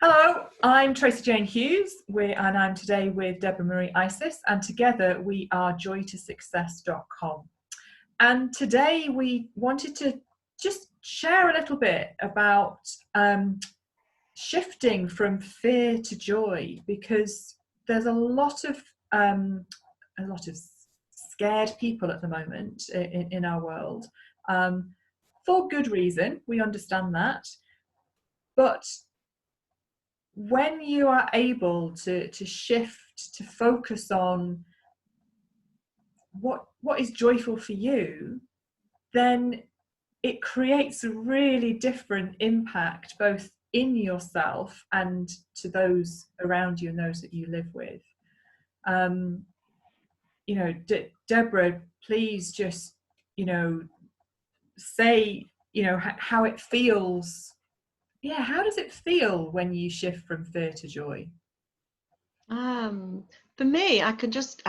Hello, I'm Tracy Jane Hughes, and I'm today with Deborah Marie Isis, and together we are joytosuccess.com. And today we wanted to just share a little bit about shifting from fear to joy, because there's a lot of scared people at the moment in our world, for good reason. We understand that, but when you are able to shift, to focus on what is joyful for you, then it creates a really different impact, both in yourself and to those around you and those that you live with. Deborah, please just, say, how it feels. Yeah, how does it feel when you shift from fear to joy? For me, I just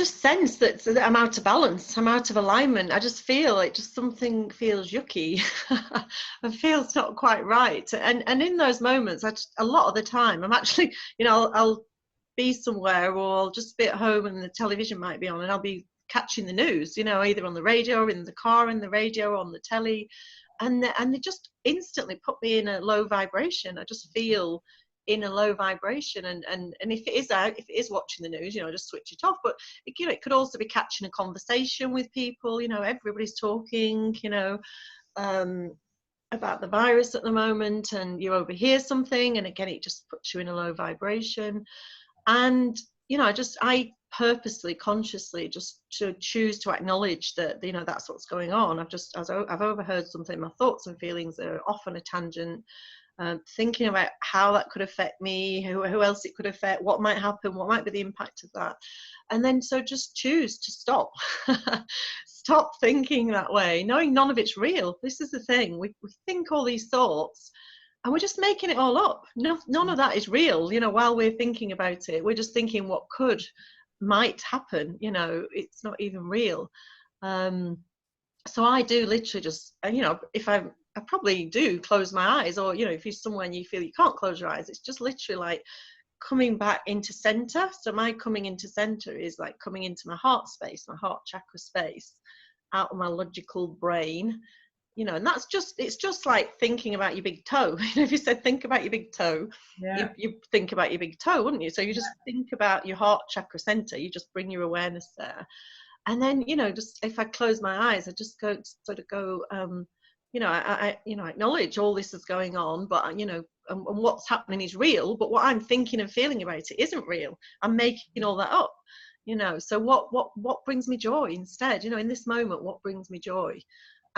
sense that I'm out of balance. I'm out of alignment. I just feel it. Just something feels yucky. It feels not quite right. And in those moments, a lot of the time, I'm actually, I'll be somewhere, or I'll just be at home, and the television might be on, and I'll be catching the news. Either on the radio, or in the car, in the radio, or on the telly, and they just instantly put me in a low vibration. I just feel in a low vibration, and if it is watching the news, just switch it off. But it could also be catching a conversation with people. Everybody's talking, about the virus at the moment, and you overhear something, and again it just puts you in a low vibration. And I purposely, consciously, just to choose to acknowledge that that's what's going on. I've overheard something. My thoughts and feelings are off on a tangent, thinking about how that could affect me, who else it could affect, what might happen, what might be the impact of that. And then so just choose to stop. Stop thinking that way, knowing none of it's real. This is the thing, we think all these thoughts, and we're just making it all up. None of that is real. While we're thinking about it, we're just thinking what might happen. It's not even real. So I do literally just, if I probably do close my eyes, or if you're somewhere and you feel you can't close your eyes, it's just literally like coming back into center. So my coming into center is like coming into my heart space, my heart chakra space, out of my logical brain. And it's just like thinking about your big toe. If you said think about your big toe, Yeah. you think about your big toe, wouldn't you? So you just think about your heart chakra center, you just bring your awareness there. And then, just if I close my eyes, I just go I acknowledge all this is going on, but and what's happening is real, but what I'm thinking and feeling about it isn't real. I'm making all that up. So what brings me joy instead? In this moment, what brings me joy?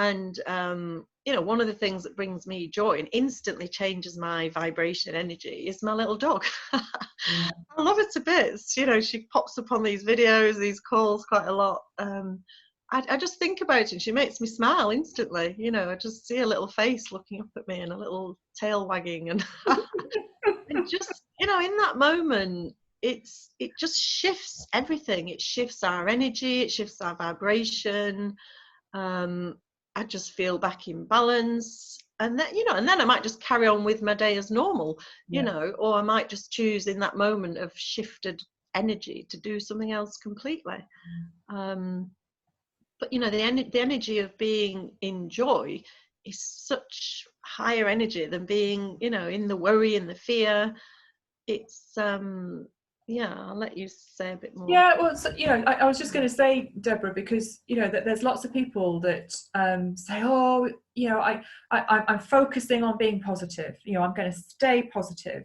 And one of the things that brings me joy and instantly changes my vibration and energy is my little dog. Yeah. I love her to bits. She pops up on these videos, these calls quite a lot. I just think about it, and she makes me smile instantly. I just see a little face looking up at me and a little tail wagging, and and just in that moment, it just shifts everything. It shifts our energy, it shifts our vibration. I just feel back in balance, and then I might just carry on with my day as normal, or I might just choose in that moment of shifted energy to do something else completely. But the energy of being in joy is such higher energy than being in the worry and the fear. It's I'll let you say a bit more. Yeah, well, so, I was just going to say, Deborah, because that there's lots of people that say, oh, I'm focusing on being positive. I'm going to stay positive.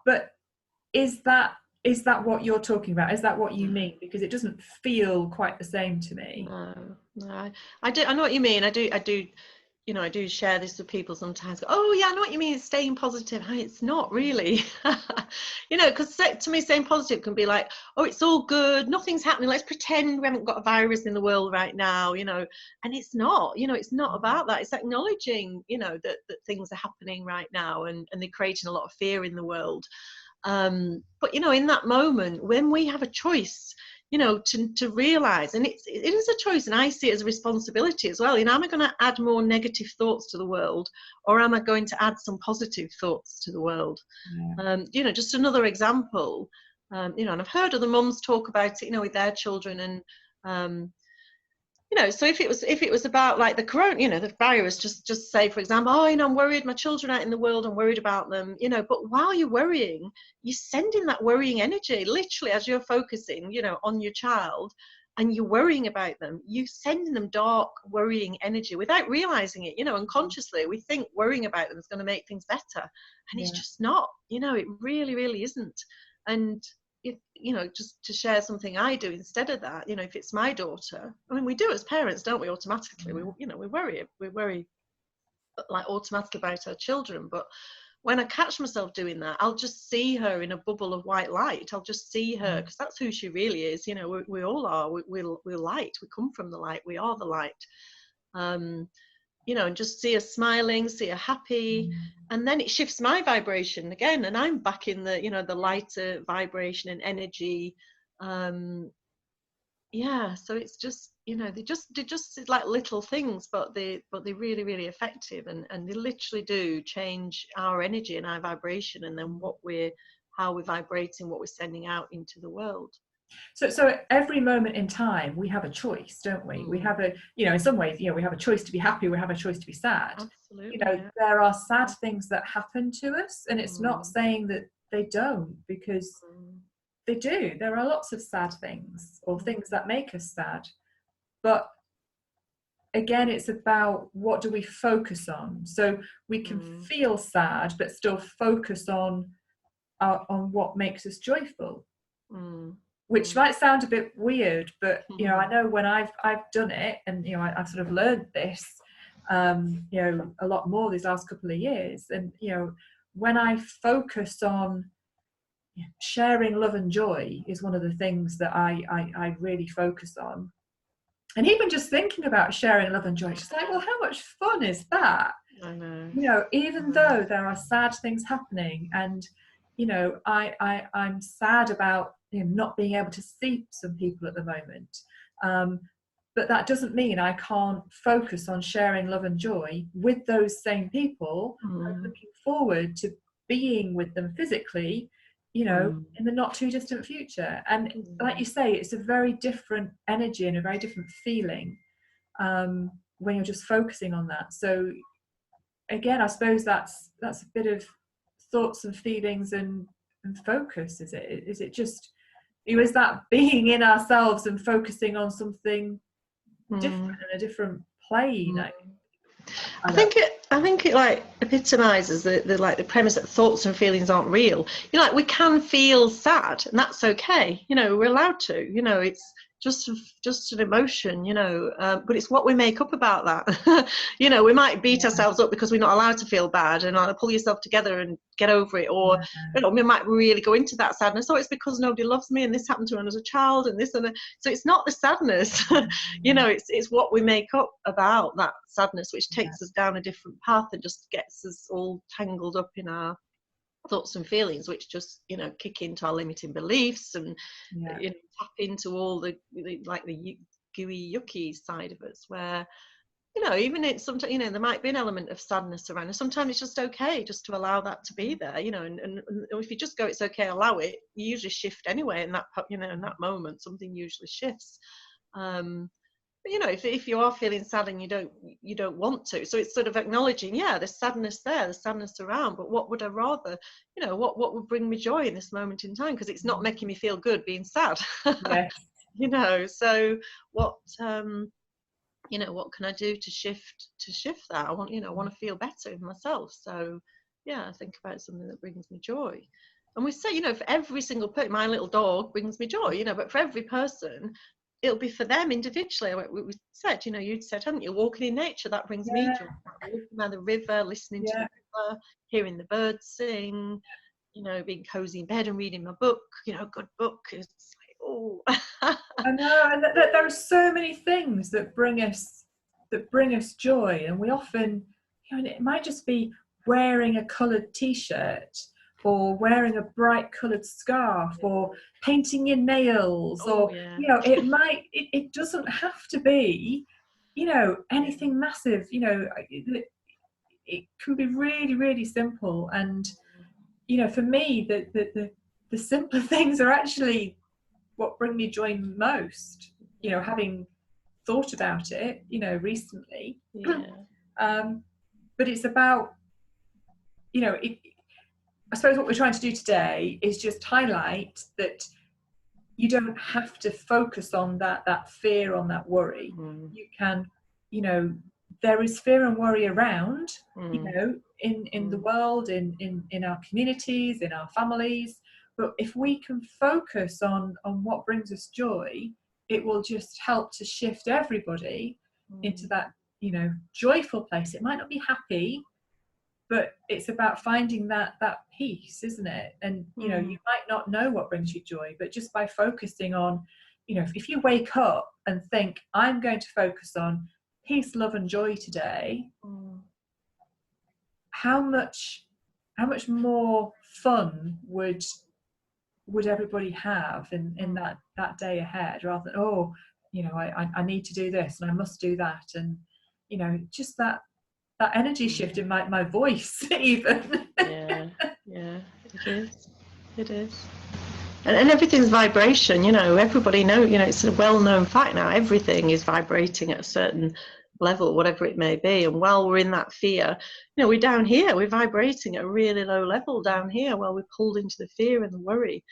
But is that what you're talking about? Is that what you mean? Because it doesn't feel quite the same to me. No, I know what you mean. I do share this with people sometimes. Oh yeah, I know what you mean, it's staying positive. It's not really. Because to me, staying positive can be like, oh, it's all good, nothing's happening, let's pretend we haven't got a virus in the world right now, and it's not. It's not about that. It's acknowledging that things are happening right now, and they're creating a lot of fear in the world. But in that moment, when we have a choice, to realize, and it is a choice, and I see it as a responsibility as well. Am I going to add more negative thoughts to the world, or am I going to add some positive thoughts to the world? Just another example, and I've heard other mums talk about it, with their children, and so if it was about like the corona, the virus, just say, for example, I'm worried, my children out in the world, I'm worried about them, but while you're worrying, you're sending that worrying energy, literally, as you're focusing, on your child, and you're worrying about them, you're sending them dark, worrying energy without realizing it, unconsciously. We think worrying about them is going to make things better, and it's just not, it really, really isn't. And just to share something I do instead of that, if it's my daughter, we do as parents, don't we, automatically, we worry like automatically about our children. But when I catch myself doing that, I'll just see her in a bubble of white light. I'll just see her, because that's who she really is. We all are. We're light. We come from the light. We are the light. And just see her smiling, see her happy, and then it shifts my vibration again, and I'm back in the, the lighter vibration and energy. So it's just, they're just like little things, but they're really, really effective, and they literally do change our energy and our vibration, and then how we're vibrating, what we're sending out into the world. So at every moment in time, we have a choice, don't we? We have in some ways, we have a choice to be happy, we have a choice to be sad. Absolutely. There are sad things that happen to us, and it's not saying that they don't, because they do. There are lots of sad things, or things that make us sad. But again, it's about what do we focus on. So we can feel sad, but still focus on what makes us joyful. Which might sound a bit weird, but I know when I've done it, and I've sort of learned this, a lot more these last couple of years. And when I focus on sharing love and joy is one of the things that I really focus on. And even just thinking about sharing love and joy, it's just like, well, how much fun is that? I know. Even though there are sad things happening, and I'm sad about not being able to see some people at the moment, but that doesn't mean I can't focus on sharing love and joy with those same people. I'm looking forward to being with them physically, in the not too distant future. And like you say, it's a very different energy and a very different feeling when you're just focusing on that. So again, I suppose that's a bit of thoughts and feelings and focus. Is it just, is that being in ourselves and focusing on something different in a different plane? I think it like epitomizes the premise that thoughts and feelings aren't real. We can feel sad, and that's okay. We're allowed to. It's just an emotion, but it's what we make up about that. We might beat ourselves up because we're not allowed to feel bad, and pull yourself together and get over it. Or we might really go into that sadness. It's because nobody loves me, and this happened to me as a child, and this and that. So it's not the sadness. It's what we make up about that sadness, which takes us down a different path and just gets us all tangled up in our thoughts and feelings, which just kick into our limiting beliefs and tap into all the gooey yucky side of us, where even it's sometimes there might be an element of sadness around, and sometimes it's just okay just to allow that to be there, and if you just go, it's okay, allow it, you usually shift anyway in that in that moment, something usually shifts. But if you are feeling sad and you don't want to, so it's sort of acknowledging, there's sadness there, there's sadness around, but what would I rather, what would bring me joy in this moment in time, because it's not making me feel good being sad. So what what can I do to shift that? I want I want to feel better in myself, so I think about something that brings me joy. And we say, for every single person, my little dog brings me joy, but for every person, it'll be for them individually. We said, you'd said, hadn't you, walking in nature, that brings me joy. Walking by the river, listening to the river, hearing the birds sing, being cozy in bed and reading my book, good book. It's like, oh. I know, and there are so many things that bring us joy, and we often, it might just be wearing a coloured t-shirt, or wearing a bright coloured scarf, or painting your nails, or yeah. it doesn't have to be, anything massive. It can be really, really simple. And for me, the simpler things are actually what bring me joy most. Having thought about it, recently. But it's about, I suppose what we're trying to do today is just highlight that you don't have to focus on that fear, on that worry. You can, there is fear and worry around, in the world, in our communities, in our families. But if we can focus on what brings us joy, it will just help to shift everybody into that, joyful place. It might not be happy, but it's about finding that peace, isn't it? And you might not know what brings you joy, but just by focusing on, if you wake up and think, I'm going to focus on peace, love and joy today, how much more fun would everybody have in that day ahead, rather than I need to do this and I must do that, and just that energy shift in my voice even. It is. And everything's vibration, everybody knows, it's a well-known fact now, everything is vibrating at a certain level, whatever it may be. And while we're in that fear, we're down here, we're vibrating at a really low level down here while we're pulled into the fear and the worry.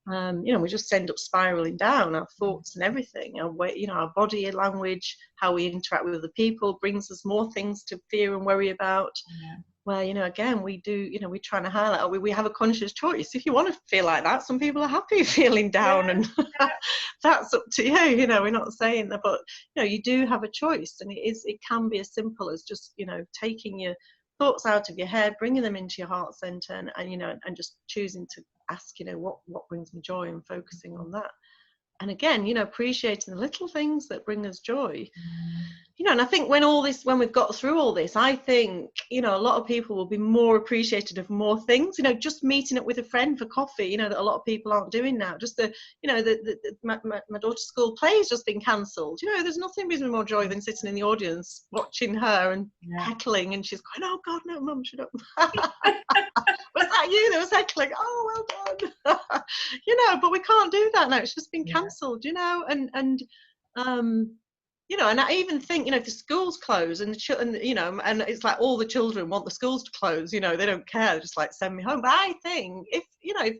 We just end up spiraling down. Our thoughts and everything, our body language, how we interact with other people brings us more things to fear and worry about. Where, again, we do, we're trying to highlight, we have a conscious choice. If you want to feel like that, some people are happy feeling down, and that's up to you. We're not saying that, but you do have a choice, and it can be as simple as just taking your thoughts out of your head, bringing them into your heart center, and just choosing to ask, what brings me joy, and focusing on that. And again, appreciating the little things that bring us joy. And I think when we've got through all this, I think, a lot of people will be more appreciative of more things, just meeting up with a friend for coffee, that a lot of people aren't doing now. Just my daughter's school play has just been cancelled. There's nothing gives me more joy than sitting in the audience, watching her and heckling, and she's going, oh God, no, Mum, shut up. Was that you that was heckling? Oh, well done. But we can't do that now. It's just been cancelled, and I even think, if the schools close and and it's like all the children want the schools to close, they don't care, they just like send me home. But I think if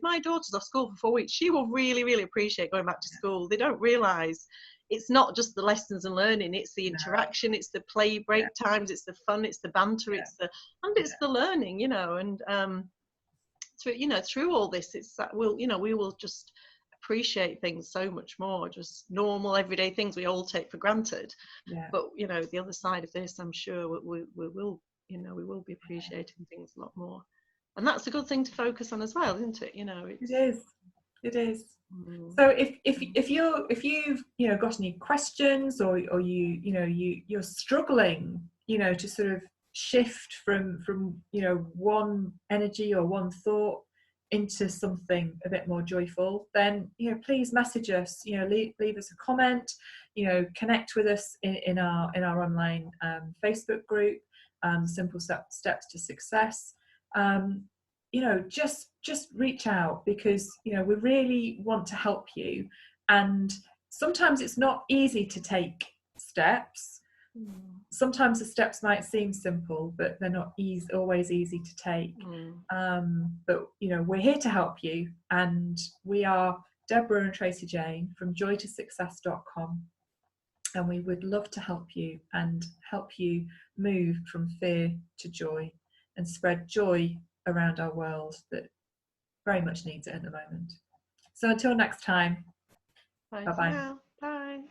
my daughter's off school for 4 weeks, she will really, really appreciate going back to school. They don't realise it's not just the lessons and learning, it's the interaction, it's the play break times, it's the fun, it's the banter, it's the learning, and through all this, it's that we will just appreciate things so much more, just normal everyday things we all take for granted. But the other side of this, I'm sure we will be appreciating things a lot more, and that's a good thing to focus on as well, isn't it? It is. So if you've got any questions, or you're struggling to sort of shift from one energy or one thought into something a bit more joyful, then please message us, leave us a comment, connect with us in our online Facebook group, Simple Steps to Success. Just reach out, because we really want to help you. And sometimes it's not easy to take steps. Sometimes the steps might seem simple, but they're not always easy to take. But we're here to help you, and we are Deborah and Tracy Jane from joytosuccess.com, and we would love to help you and help you move from fear to joy and spread joy around our world that very much needs it at the moment. So until next time, bye bye. Bye.